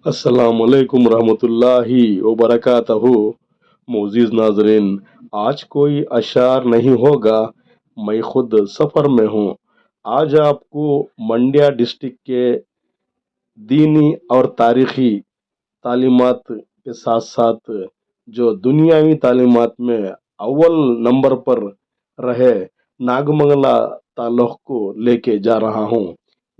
अस्सलाम वालेकुम रहमतुल्लाहि व बरकातहू। मोअज़्ज़िज़ नाज़रीन, आज कोई अशार नहीं होगा, मैं खुद सफ़र में हूँ। आज आपको मंड्या डिस्ट्रिक्ट के दीनी और तारीख़ी तालीमात के साथ साथ जो दुनियावी तालीमात में अव्वल नंबर पर रहे नागमंगला ताल्लुक़ को लेके जा रहा हूँ।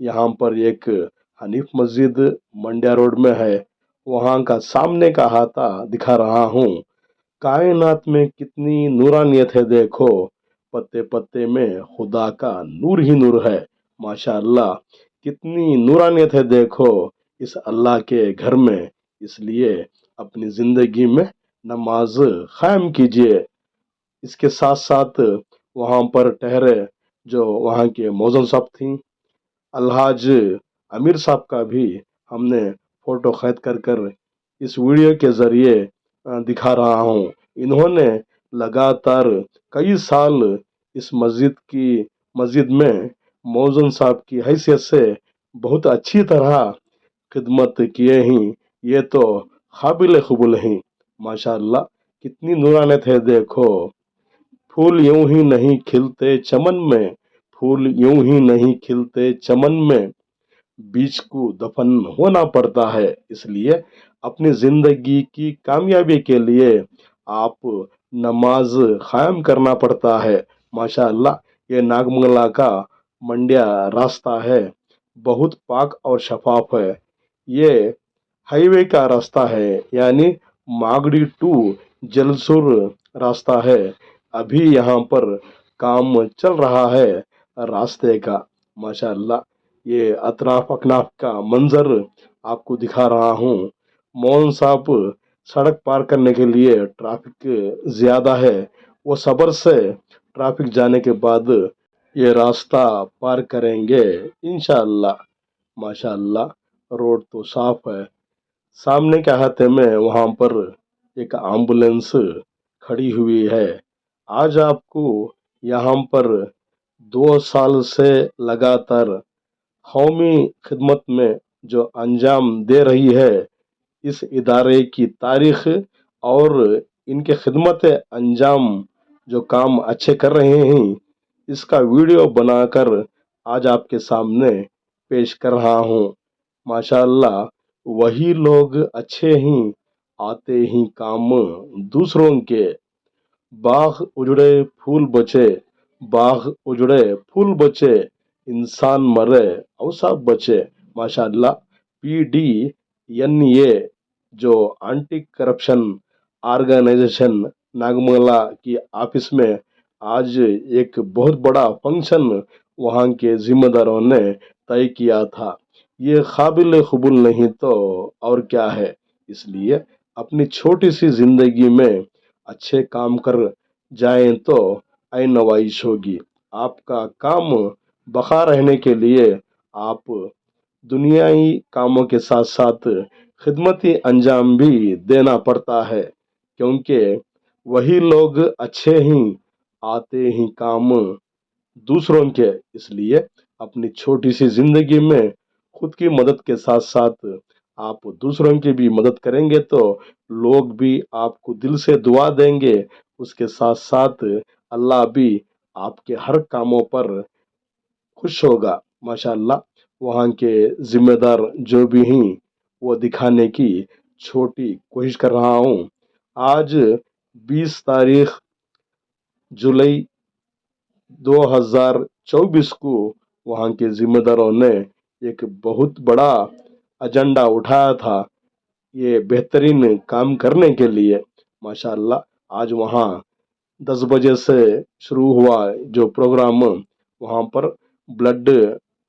यहाँ पर एक हनीफ मस्जिद मंड्या रोड में है, वहाँ का सामने का हाथा दिखा रहा हूँ। कायनात में कितनी नूरानियत है देखो, पत्ते पत्ते में खुदा का नूर ही नूर है। माशाअल्लाह, कितनी नूरानियत है देखो इस अल्लाह के घर में। इसलिए अपनी ज़िंदगी में नमाज कायम कीजिए। इसके साथ साथ वहाँ पर ठहरे जो वहाँ के मौज़न साहब थी, अलहाज अमीर साहब का भी हमने फ़ोटो खैद कर इस वीडियो के ज़रिए दिखा रहा हूँ। इन्होंने लगातार कई साल इस मस्जिद में मौज़न साहब की हैसियत से बहुत अच्छी तरह खिदमत किए हैं। ये तो काबिल कबूल हैं। माशाअल्लाह, कितनी नूरानियत है देखो। फूल यूं ही नहीं खिलते चमन में, फूल यूं ही नहीं खिलते चमन में, बीज को दफन होना पड़ता है। इसलिए अपनी जिंदगी की कामयाबी के लिए आप नमाज कायम करना पड़ता है। माशाअल्लाह, ये नागमंगला का मंड्या रास्ता है, बहुत पाक और शफाफ है। ये हाईवे का रास्ता है, यानी मागड़ी टू जलसुर रास्ता है। अभी यहाँ पर काम चल रहा है रास्ते का। माशाअल्लाह, ये अतराफ अकनाफ का मंजर आपको दिखा रहा हूँ। मौन साहब सड़क पार करने के लिए ट्रैफिक ज़्यादा है, वो सब्र से ट्रैफिक जाने के बाद ये रास्ता पार करेंगे इंशाअल्लाह। माशाअल्लाह, रोड तो साफ है। सामने के हाथे में वहाँ पर एक एम्बुलेंस खड़ी हुई है। आज आपको यहाँ पर 2 साल से लगातार कौमी खिदमत में जो अंजाम दे रही है, इस इदारे की तारीख और इनके खिदमत अंजाम जो काम अच्छे कर रहे हैं, इसका वीडियो बनाकर आज आपके सामने पेश कर रहा हूँ। माशाअल्लाह, वही लोग अच्छे ही आते ही काम दूसरों के। बाग उजड़े फूल बचे, बाग उजड़े फूल बचे, इंसान मरे अवसाफ बचे। माशाअल्लाह, PDNA जो एंटी करप्शन ऑर्गेनाइजेशन नागमंगला की ऑफिस में आज एक बहुत बड़ा फंक्शन वहाँ के जिम्मेदारों ने तय किया था। ये काबिल कबूल नहीं तो और क्या है। इसलिए अपनी छोटी सी जिंदगी में अच्छे काम कर जाएं तो ऐ नवाइश होगी। आपका काम बका रहने के लिए आप दुनियाई कामों के साथ साथ खिदमती अंजाम भी देना पड़ता है, क्योंकि वही लोग अच्छे ही आते ही काम दूसरों के। इसलिए अपनी छोटी सी जिंदगी में खुद की मदद के साथ साथ आप दूसरों की भी मदद करेंगे तो लोग भी आपको दिल से दुआ देंगे। उसके साथ साथ अल्लाह भी आपके हर कामों पर खुश होगा। माशाअल्लाह, वहाँ के जिम्मेदार जो भी हैं वो दिखाने की छोटी कोशिश कर रहा हूँ। आज 20 तारीख जुलाई 2024 को वहाँ के जिम्मेदारों ने एक बहुत बड़ा एजेंडा उठाया था, ये बेहतरीन काम करने के लिए। माशाअल्लाह, आज वहाँ 10 बजे से शुरू हुआ जो प्रोग्राम, वहाँ पर ब्लड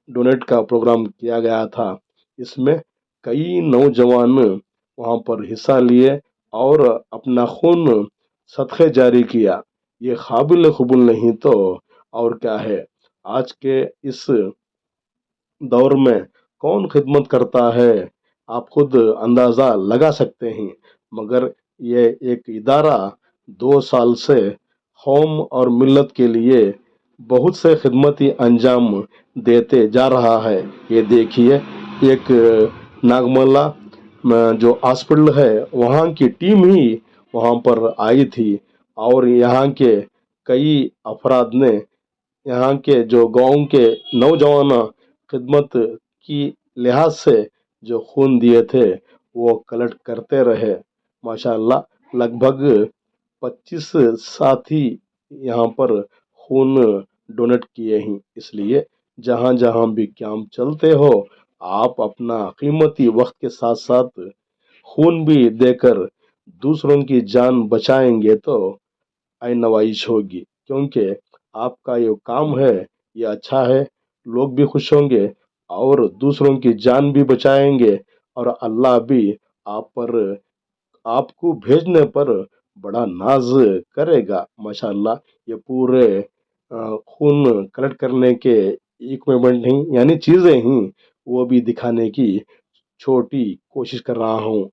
डोनेट का प्रोग्राम किया गया था। इसमें कई नौजवान वहाँ पर हिस्सा लिए और अपना खून सदक़े जारी किया। ये काबिल कबूल नहीं तो और क्या है। आज के इस दौर में कौन खिदमत करता है, आप खुद अंदाज़ा लगा सकते हैं। मगर ये एक इदारा 2 साल से कौम और मिल्लत के लिए बहुत से खिदमती अंजाम देते जा रहा है। ये देखिए, एक नागमंगला जो हॉस्पिटल है वहाँ की टीम ही वहाँ पर आई थी, और यहाँ के कई अफराद ने, यहाँ के जो गांव के नौजवान खिदमत की लिहाज से जो खून दिए थे वो कलेक्ट करते रहे। माशाल्लाह लगभग 25 साथी यहाँ पर खून डोनेट किए हैं। इसलिए जहाँ जहाँ भी कैंप चलते हो, आप अपना कीमती वक्त के साथ साथ खून भी देकर दूसरों की जान बचाएंगे तो आय नवाइश होगी, क्योंकि आपका ये काम है, ये अच्छा है, लोग भी खुश होंगे और दूसरों की जान भी बचाएंगे, और अल्लाह भी आप पर, आपको भेजने पर बड़ा नाज करेगा। माशाल्लाह ये पूरे खून कलेक्ट करने के इक्विपमेंट नहीं यानी चीजें ही वो भी दिखाने की छोटी कोशिश कर रहा हूँ।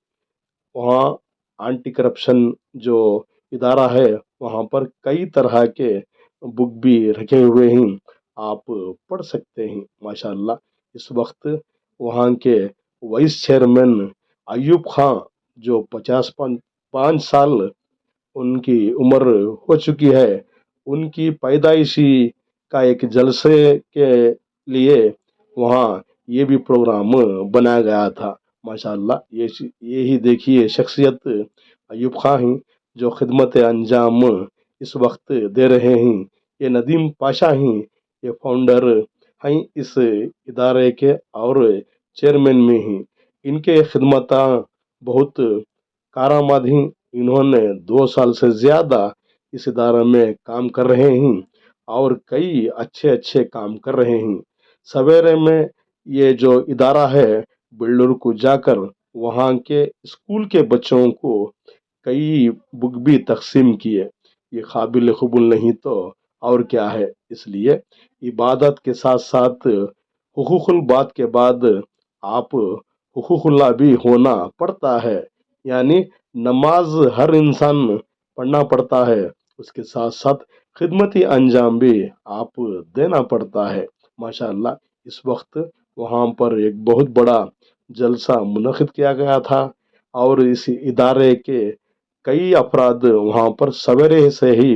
वहाँ एंटी करप्शन जो इदारा है वहाँ पर कई तरह के बुक भी रखे हुए हैं, आप पढ़ सकते हैं। माशाल्लाह इस वक्त वहाँ के वाइस चेयरमैन अयूब खां, जो 55 साल उनकी उम्र हो चुकी है, उनकी पैदाइशी का एक जलसे के लिए वहाँ ये भी प्रोग्राम बनाया गया था। माशाल्लाह ये ही देखिए शख्सियत अयूब खां ही जो खिदमत अंजाम इस वक्त दे रहे हैं। ये नदीम पाशा ही ये फाउंडर हैं इस इदारे के और चेयरमैन में ही। इनके खिदमत बहुत कारामद हैं। इन्होंने 2 साल से ज्यादा इस इदारे में काम कर रहे हैं और कई अच्छे अच्छे काम कर रहे हैं। सवेरे में ये जो इदारा है बिल्डर को जाकर वहाँ के स्कूल के बच्चों को कई बुक भी तकसीम किए। ये काबिल कबूल नहीं तो और क्या है। इसलिए इबादत के साथ साथ हुकूकुल बात के बाद आप हुकूकुल्लाह भी होना पड़ता है, यानी नमाज हर इंसान पढ़ना पड़ता है, उसके साथ साथ खिदमती अंजाम भी आप देना पड़ता है। माशाल्लाह इस वक्त वहाँ पर एक बहुत बड़ा जलसा मुनक़िद किया गया था और इस इदारे के कई अफराद वहाँ पर सवेरे से ही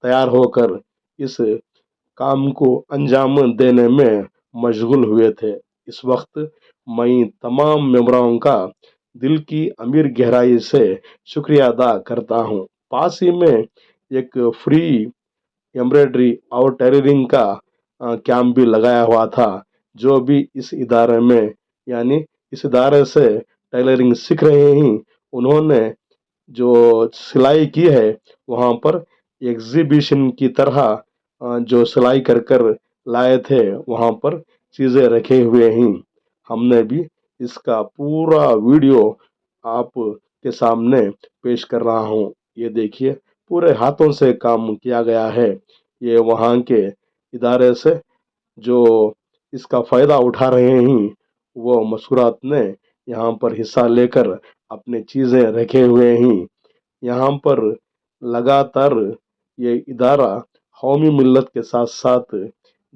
तैयार होकर इस काम को अंजाम देने में मशगूल हुए थे। इस वक्त मैं तमाम मेंबरों का दिल की अमीर गहराई से शुक्रिया अदा करता हूँ। पास ही में एक फ्री एम्ब्रॉयडरी और टेलरिंग का कैंप भी लगाया हुआ था। जो भी इस इदारे में यानी इस इदारे से टेलरिंग सीख रहे हैं, उन्होंने जो सिलाई की है वहाँ पर एग्जीबिशन की तरह जो सिलाई कर कर लाए थे वहाँ पर चीज़ें रखे हुए हैं। हमने भी इसका पूरा वीडियो आप के सामने पेश कर रहा हूँ। ये देखिए पूरे हाथों से काम किया गया है। ये वहाँ के इदारे से जो इसका फ़ायदा उठा रहे हैं वो मसूरात ने यहाँ पर हिस्सा लेकर अपनी चीज़ें रखे हुए हैं। यहाँ पर लगातार ये इदारा कौमी मिल्लत के साथ साथ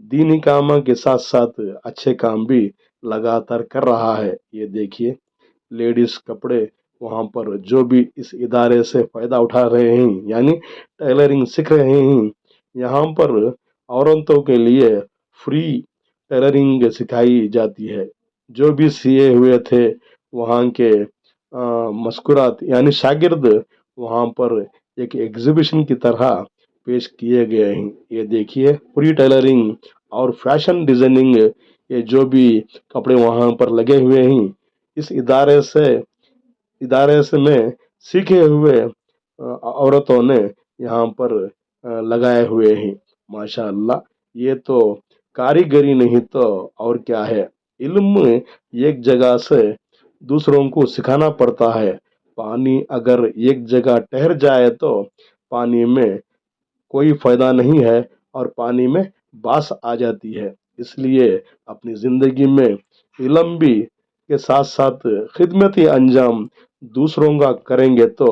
दीनी कामों के साथ साथ अच्छे काम भी लगातार कर रहा है। ये देखिए लेडीज कपड़े वहाँ पर जो भी इस इदारे से फ़ायदा उठा रहे हैं यानी टेलरिंग सीख रहे हैं, यहाँ पर औरतों के लिए फ्री टेलरिंग सिखाई जाती है। जो भी सिए हुए थे वहाँ के मस्कुरात यानी शागिर्द वहाँ पर एक एग्जीबिशन की तरह पेश किए गए हैं। ये देखिए फ्री टेलरिंग और फैशन डिजाइनिंग, ये जो भी कपड़े वहाँ पर लगे हुए हैं इस इदारे से में सीखे हुए औरतों ने यहाँ पर लगाए हुए हैं। माशाअल्लाह ये तो कारीगरी नहीं तो और क्या है। इल्म एक जगह से दूसरों को सिखाना पड़ता है। पानी अगर एक जगह ठहर जाए तो पानी में कोई फायदा नहीं है और पानी में बास आ जाती है। इसलिए अपनी जिंदगी में इल्म भी के साथ साथ खिदमती अंजाम दूसरों का करेंगे तो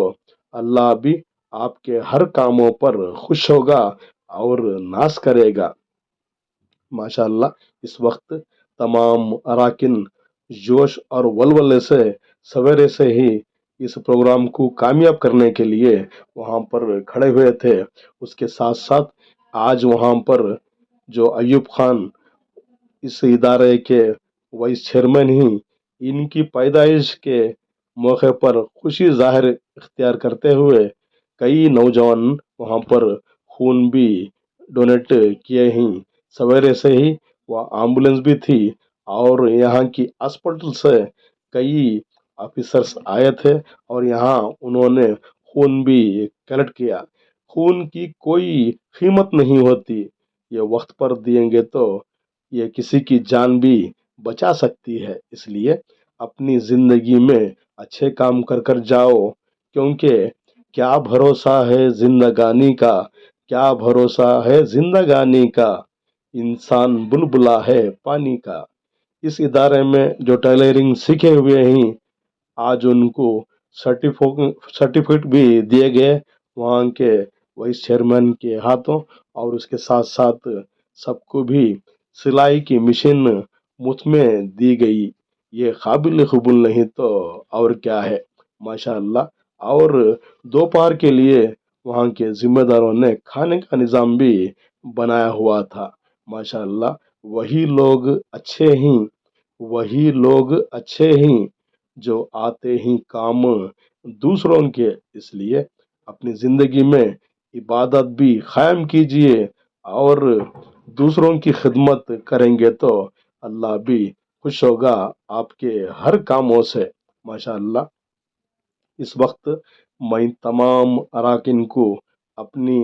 अल्लाह भी आपके हर कामों पर खुश होगा और नाज करेगा। माशाअल्लाह इस वक्त तमाम अराकिन जोश और वलवले से सवेरे से ही इस प्रोग्राम को कामयाब करने के लिए वहाँ पर खड़े हुए थे। उसके साथ साथ आज वहाँ पर जो अयूब खान इस इदारे के वाइस चेयरमैन ही इनकी पैदाइश के मौके पर खुशी जाहिर इख्तियार करते हुए कई नौजवान वहाँ पर खून भी डोनेट किए ही। सवेरे से ही वह एम्बुलेंस भी थी और यहाँ की हॉस्पिटल से कई ऑफिसर्स आए थे और यहाँ उन्होंने खून भी कलेक्ट किया। खून की कोई कीमत नहीं होती, ये वक्त पर दिएंगे तो ये किसी की जान भी बचा सकती है। इसलिए अपनी जिंदगी में अच्छे काम कर कर जाओ, क्योंकि क्या भरोसा है जिंदगानी का, क्या भरोसा है जिंदगानी का, इंसान बुलबुला है पानी का। इस इदारे में जो टेलरिंग सीखे हुए हैं आज उनको सर्टिफिकेट भी दिए गए वहाँ के वाइस चेयरमैन के हाथों, और उसके साथ साथ सबको भी सिलाई की मशीन मुफ्त में दी गई। ये काबिल कबूल नहीं तो और क्या है, माशाअल्लाह। और दोपहर के लिए वहाँ के जिम्मेदारों ने खाने का निज़ाम भी बनाया हुआ था, माशाअल्लाह। वही लोग अच्छे ही, वही लोग अच्छे ही जो आते ही काम दूसरों के। इसलिए अपनी जिंदगी में इबादत भी कायम कीजिए और दूसरों की खिदमत करेंगे तो अल्लाह भी खुश होगा आपके हर कामों से, माशाअल्लाह। इस वक्त मैं तमाम अराकीन को अपनी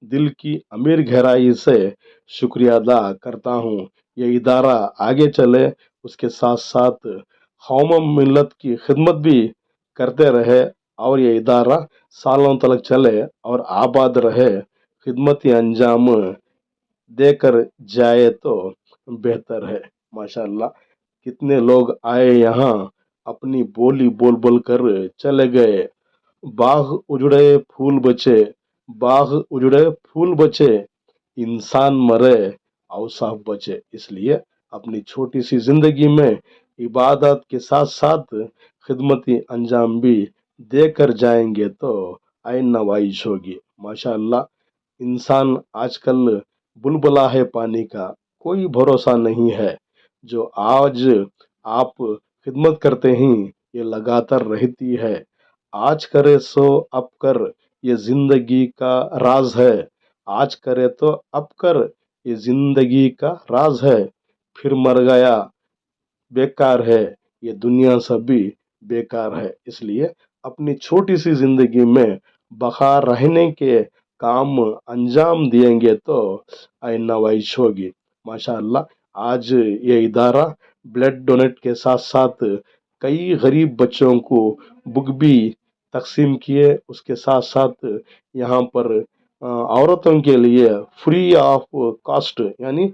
दिल की अमीर गहराई से शुक्रिया अदा करता हूँ। ये इदारा आगे चले, उसके साथ साथ कौम मिल्लत की खिदमत भी करते रहे और ये इदारा सालों तक चले और आबाद रहे, खिदमती अंजाम देकर जाए तो बेहतर है, माशाअल्लाह। कितने लोग आए यहाँ, अपनी बोली बोल बोल कर चले गए। बाग उजड़े फूल बचे, बाग उजड़े फूल बचे, इंसान मरे औसाफ बचे। इसलिए अपनी छोटी सी जिंदगी में इबादत के साथ साथ खिदमती अंजाम भी देकर जाएंगे तो आइन नवाइश होगी, माशाअल्लाह। इंसान आजकल बुलबुला है पानी का, कोई भरोसा नहीं है। जो आज आप खिदमत करते हैं ये लगातार रहती है। आज करे सो अब कर, ये जिंदगी का राज है। आज करे तो अब कर, ये जिंदगी का राज है। फिर मर गया बेकार है, ये दुनिया सभी बेकार है। इसलिए अपनी छोटी सी जिंदगी में बखा रहने के काम अंजाम दिएंगे तो आइन नवाइश होगी, माशाअल्लाह। आज ये इदारा ब्लड डोनेट के साथ साथ कई गरीब बच्चों को बुक भी तकसीम किए। उसके साथ साथ यहाँ पर औरतों के लिए फ्री ऑफ कॉस्ट यानी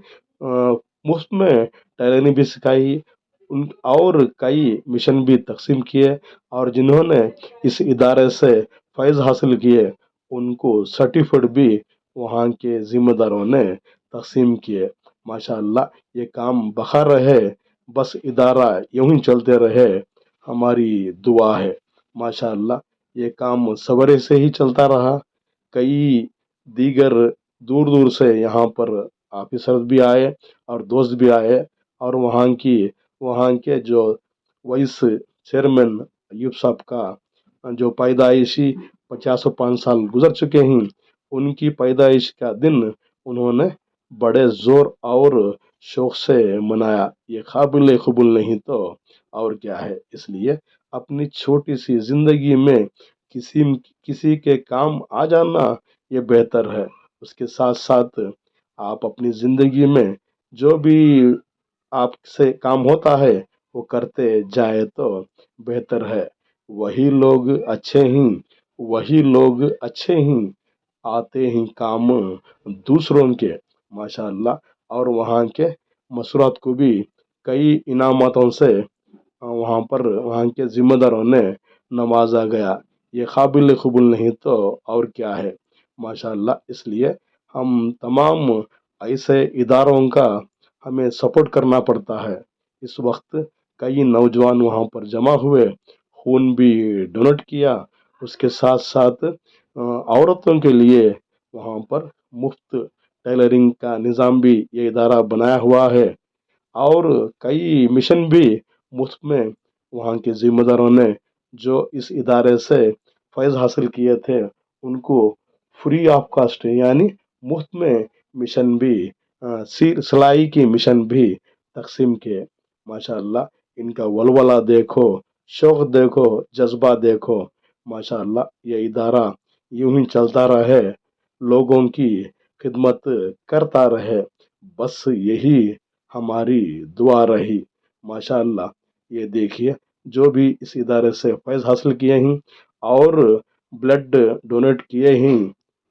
मुफ्त में टैलेंट भी सिखाई उन, और कई मिशन भी तकसीम किए। और जिन्होंने इस इदारे से फैज़ हासिल किए उनको सर्टिफिकेट भी वहाँ के जिम्मेदारों ने तकसीम किए, माशाअल्लाह। ये काम बखा रहे, बस इदारा यूं ही चलते रहे, हमारी दुआ है, माशाअल्लाह। ये काम सवेरे से ही चलता रहा। कई दीगर दूर दूर से यहाँ पर ऑफिसर भी आए और दोस्त भी आए, और वहाँ के जो वाइस चेयरमैन अयूब साहब का जो पैदाइशी 50-5 साल गुजर चुके हैं, उनकी पैदाइश का दिन उन्होंने बड़े जोर और शौक से मनाया। ये काबिल कबूल नहीं तो और क्या है। इसलिए अपनी छोटी सी जिंदगी में किसी किसी के काम आ जाना ये बेहतर है। उसके साथ साथ आप अपनी जिंदगी में जो भी आपसे काम होता है वो करते जाए तो बेहतर है। वही लोग अच्छे ही, वही लोग अच्छे ही आते ही काम दूसरों के, माशाअल्लाह। और वहाँ के मसरूत को भी कई इनामतों से वहाँ पर वहाँ के जिम्मेदारों ने नवाजा गया। ये काबिल कबूल नहीं तो और क्या है, माशाअल्लाह। इसलिए हम तमाम ऐसे इदारों का हमें सपोर्ट करना पड़ता है। इस वक्त कई नौजवान वहाँ पर जमा हुए, خون بھی ڈونیٹ کیا، اس کے ساتھ ساتھ عورتوں کے لیے وہاں پر مفت ٹیلرنگ کا نظام بھی یہ ادارہ بنایا ہوا ہے، اور کئی مشن بھی مفت میں وہاں کے ذمہ داروں نے جو اس ادارے سے فیض حاصل کیے تھے ان کو فری آف کاسٹ یعنی مفت میں مشن بھی سلائی کی مشن بھی تقسیم کیے۔ ماشاء اللہ ان کا ولولہ دیکھو، شوق دیکھو، جذبہ دیکھو، ماشاء اللہ یہ ادارہ یوں ہی چلتا رہے، لوگوں کی خدمت کرتا رہے، بس یہی ہماری دعا رہی۔ ماشاء اللہ یہ دیکھیے جو بھی اس ادارے سے فیض حاصل کیے ہیں اور بلڈ ڈونیٹ کیے ہیں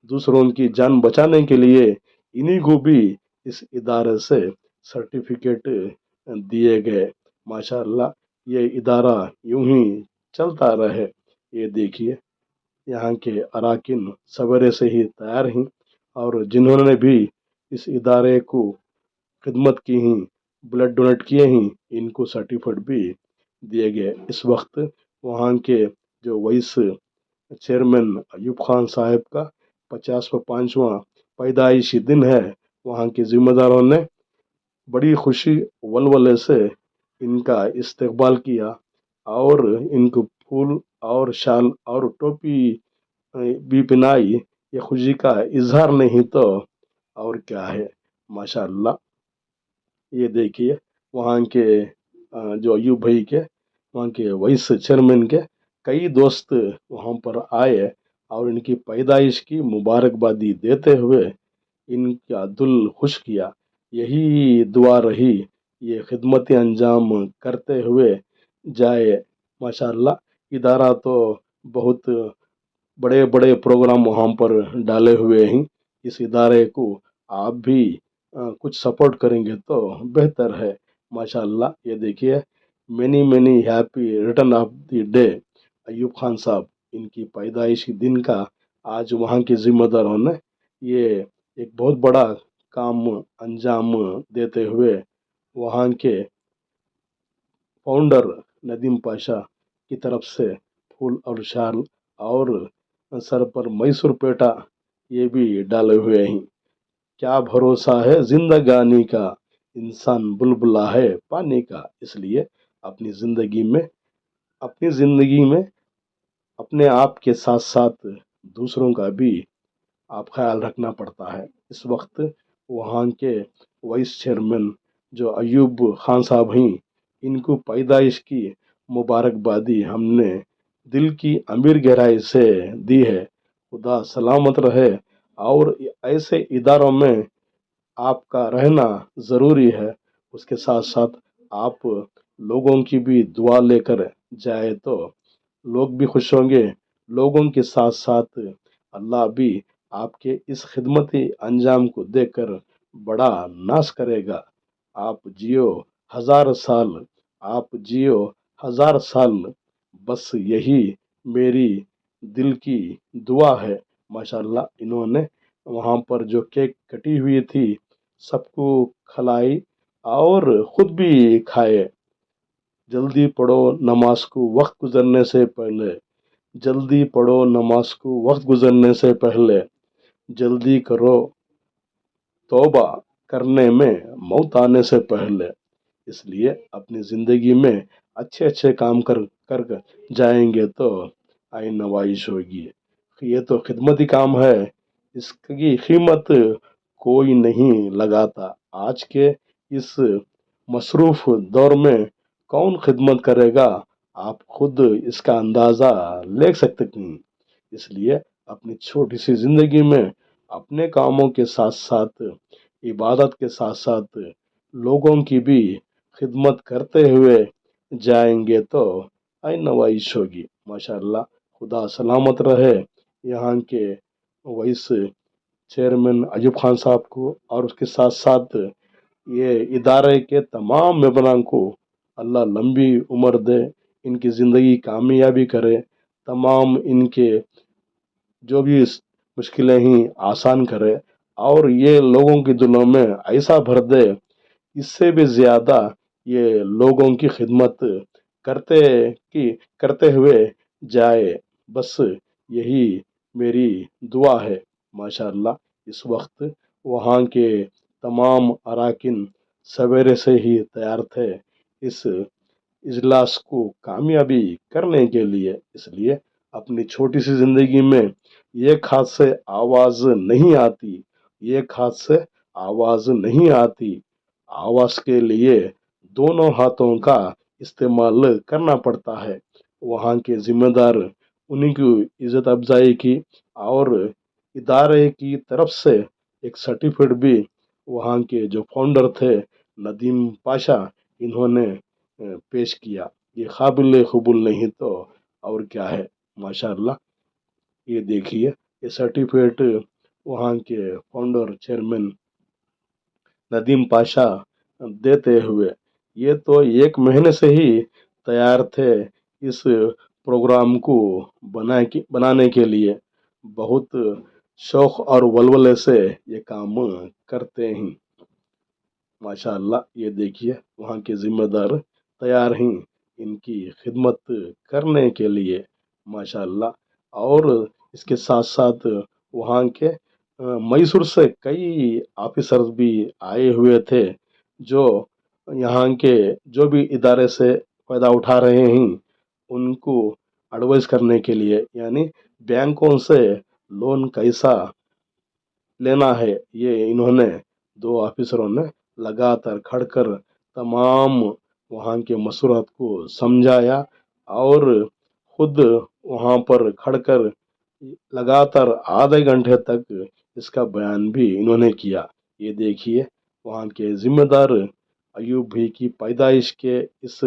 دوسروں کی جان بچانے کے لیے، انہی کو بھی اس ادارے سے سرٹیفکیٹ دیے گئے۔ ماشاء اللہ یہ ادارہ یوں ہی چلتا رہے۔ یہ دیکھیے یہاں کے اراکین سویرے سے ہی تیار ہیں، اور جنہوں نے بھی اس ادارے کو خدمت کی ہیں، بلڈ ڈونیٹ کیے ہیں، ان کو سرٹیفکیٹ بھی دیے گئے۔ اس وقت وہاں کے جو وائس چیئرمین ایوب خان صاحب کا 50واں پیدائشی دن ہے، وہاں کے ذمہ داروں نے بڑی خوشی ولولے سے ان کا استقبال کیا، اور ان کو پھول اور شال اور ٹوپی بھی پہنائی۔ یہ خوشی کا اظہار نہیں تو اور کیا ہے۔ ماشاء اللہ یہ دیکھیے وہاں کے جو ایوب بھائی کے وہاں کے وائس چیئرمین کے کئی دوست وہاں پر آئے اور ان کی پیدائش کی مبارکبادی دیتے ہوئے ان کا دل خوش کیا۔ یہی دعا رہی یہ خدمت انجام کرتے ہوئے جائے۔ ماشاء اللہ ادارہ تو بہت بڑے بڑے پروگرام وہاں پر ڈالے ہوئے ہیں، اس ادارے کو آپ بھی کچھ سپورٹ کریں گے تو بہتر ہے۔ ماشاء اللہ یہ دیکھیے many many happy return of the day Ayub Khan صاحب، ان کی پیدائشی دن کا آج وہاں کے ذمہ داروں نے یہ ایک بہت بڑا کام انجام دیتے ہوئے وہاں کے فاؤنڈر ندیم پاشا کی طرف سے پھول اور شال اور سر پر میسور پیٹا یہ بھی ڈالے ہوئے ہیں۔ کیا بھروسہ ہے زندگانی کا، انسان بلبلا ہے پانی کا، اس لیے اپنی زندگی میں اپنے آپ کے ساتھ ساتھ دوسروں کا بھی آپ خیال رکھنا پڑتا ہے۔ اس وقت وہاں کے وائس چیئرمین جو ایوب خان صاحب ہیں، ان کو پیدائش کی مبارکبادی ہم نے دل کی امیر گہرائی سے دی ہے۔ خدا سلامت رہے، اور ایسے اداروں میں آپ کا رہنا ضروری ہے۔ اس کے ساتھ ساتھ آپ لوگوں کی بھی دعا لے کر جائے تو لوگ بھی خوش ہوں گے، لوگوں کے ساتھ ساتھ اللہ بھی آپ کے اس خدمتی انجام کو دیکھ کر بڑا ناز کرے گا۔ آپ جیو 1000 سال، آپ جیو 1000 سال، بس یہی میری دل کی دعا ہے۔ ماشاء اللہ انہوں نے وہاں پر جو کیک کٹی ہوئی تھی سب کو کھلائی اور خود بھی کھائے۔ جلدی پڑھو نماز کو وقت گزرنے سے پہلے، جلدی پڑھو نماز کو وقت گزرنے سے پہلے، جلدی کرو توبہ کرنے میں موت آنے سے پہلے۔ اس لیے اپنی زندگی میں اچھے اچھے کام کر جائیں گے تو آئین نوائش ہوگی۔ یہ تو خدمتی کام ہے، اس کی قیمت کوئی نہیں لگاتا۔ آج کے اس مصروف دور میں کون خدمت کرے گا، آپ خود اس کا اندازہ لے سکتے ہیں۔ اس لیے اپنی چھوٹی سی زندگی میں اپنے کاموں کے ساتھ ساتھ، عبادت کے ساتھ ساتھ لوگوں کی بھی خدمت کرتے ہوئے جائیں گے تو آئین نوائش ہوگی۔ ماشاء اللہ خدا سلامت رہے یہاں کے وائس چیئرمین ایوب خان صاحب کو، اور اس کے ساتھ ساتھ یہ ادارے کے تمام ممبران کو اللہ لمبی عمر دے، ان کی زندگی کامیابی کرے، تمام ان کے جو بھی مشکلیں ہیں آسان کرے، اور یہ لوگوں کے دلوں میں ایسا بھر دے اس سے بھی زیادہ یہ لوگوں کی خدمت करते करते हुए जाए, बस यही मेरी दुआ है। माशाअल्लाह, इस वक्त वहाँ के तमाम अराकिन सवेरे से ही तैयार थे इस इजलास को कामयाबी करने के लिए। इसलिए अपनी छोटी सी जिंदगी में एक हाथ से आवाज नहीं आती, एक हाथ से आवाज नहीं आती, आवाज के लिए दोनों हाथों का इस्तेमाल करना पड़ता है। वहाँ के जिम्मेदार उन्हीं की इज्जत अफजाई की और इदारे की तरफ से एक सर्टिफिकेट भी वहाँ के जो फाउंडर थे नदीम पाशा, इन्होंने पेश किया। ये काबिल कबूल नहीं तो और क्या है। माशाअल्लाह, ये देखिए, ये सर्टिफिकेट वहाँ के फाउंडर चेयरमैन नदीम पाशा देते हुए, ये तो एक महीने से ही तैयार थे इस प्रोग्राम को बनाने के लिए। बहुत शौक और वलवले से ये काम करते हैं। माशाअल्लाह, ये देखिए, वहाँ के जिम्मेदार तैयार हैं इनकी खिदमत करने के लिए। माशाअल्लाह, और इसके साथ साथ वहाँ के मैसूर से कई ऑफिसर्स भी आए हुए थे, जो यहाँ के जो भी इदारे से फ़ायदा उठा रहे हैं उनको एडवाइस करने के लिए, यानी बैंकों से लोन कैसा लेना है, ये इन्होंने दो ऑफिसरों ने लगातार खड़कर तमाम वहाँ के मसूरात को समझाया और खुद वहाँ पर खड़कर लगातार आधे घंटे तक इसका बयान भी इन्होंने किया। ये देखिए, वहाँ के जिम्मेदार अयूब भी की पैदाइश के इस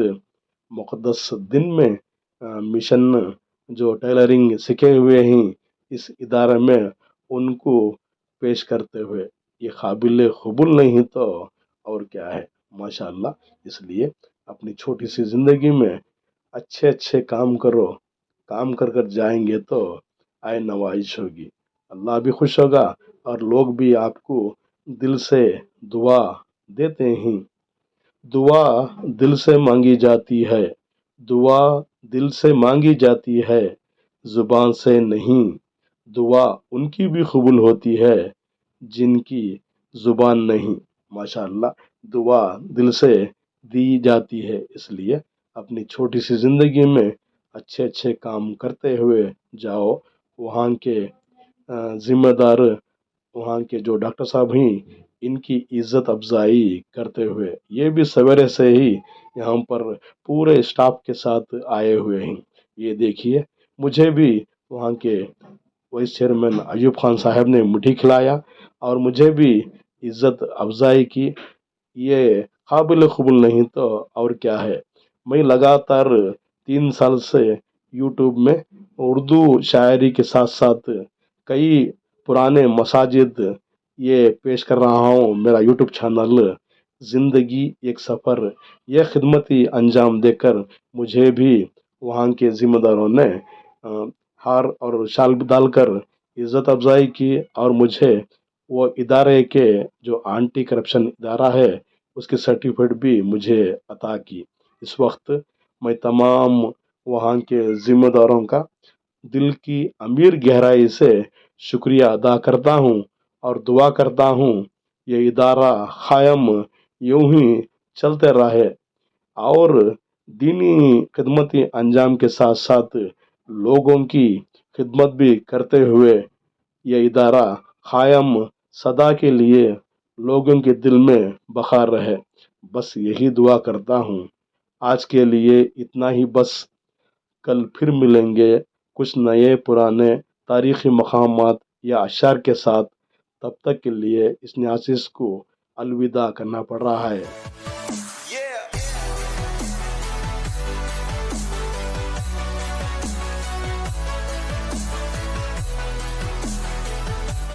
मुक़द्दस दिन में मिशन जो टेलरिंग सीखे हुए हैं इस इदारे में, उनको पेश करते हुए, ये काबिल कबूल नहीं तो और क्या है। माशाअल्लाह, इसलिए अपनी छोटी सी ज़िंदगी में अच्छे अच्छे काम करो, काम कर कर जाएंगे तो आय नवाइश होगी, अल्लाह भी खुश होगा और लोग भी आपको दिल से दुआ देते हैं। दुआ दिल से मांगी जाती है, दुआ दिल से मांगी जाती है, जुबान से नहीं। दुआ उनकी भी कबूल होती है जिनकी जुबान नहीं। माशाअल्लाह, दुआ दिल से दी जाती है। इसलिए अपनी छोटी सी ज़िंदगी में अच्छे अच्छे काम करते हुए जाओ। वहाँ के जिम्मेदार, वहाँ के जो डॉक्टर साहब हैं, इनकी इज्जत अफजाई करते हुए ये भी सवेरे से ही यहाँ पर पूरे स्टाफ के साथ आए हुए हैं। ये देखिए, मुझे भी वहाँ के वाइस चेयरमैन अयूब खान साहब ने मुट्ठी खिलाया और मुझे भी इज्जत अफजाई की। ये काबिल कबूल नहीं तो और क्या है। मैं लगातार 3 साल से यूट्यूब में उर्दू शायरी के साथ साथ कई पुराने मसाजिद ये पेश कर रहा हूँ। मेरा यूट्यूब चैनल ज़िंदगी एक सफ़र, यह खिदमती अंजाम देकर मुझे भी वहाँ के ज़िम्मेदारों ने हार और शाल डालकर इज़्ज़त अफजाई की और मुझे वो इदारे के जो एंटी करप्शन इदारा है उसकी सर्टिफिकेट भी मुझे अता की। इस वक्त मैं तमाम वहाँ के ज़िम्मेदारों का दिल की अमीर गहराई से शुक्रिया अदा करता हूँ और दुआ करता हूँ ये इदारा कायम यूं ही चलते रहे और दीनी खिदमती अंजाम के साथ साथ लोगों की खिदमत भी करते हुए ये इदारा कायम सदा के लिए लोगों के दिल में बखार रहे। बस यही दुआ करता हूँ। आज के लिए इतना ही बस। कल फिर मिलेंगे कुछ नए पुराने तारीख़ी मकामात या अशार के साथ। तब तक के लिए इस नासिस को अलविदा करना पड़ रहा है।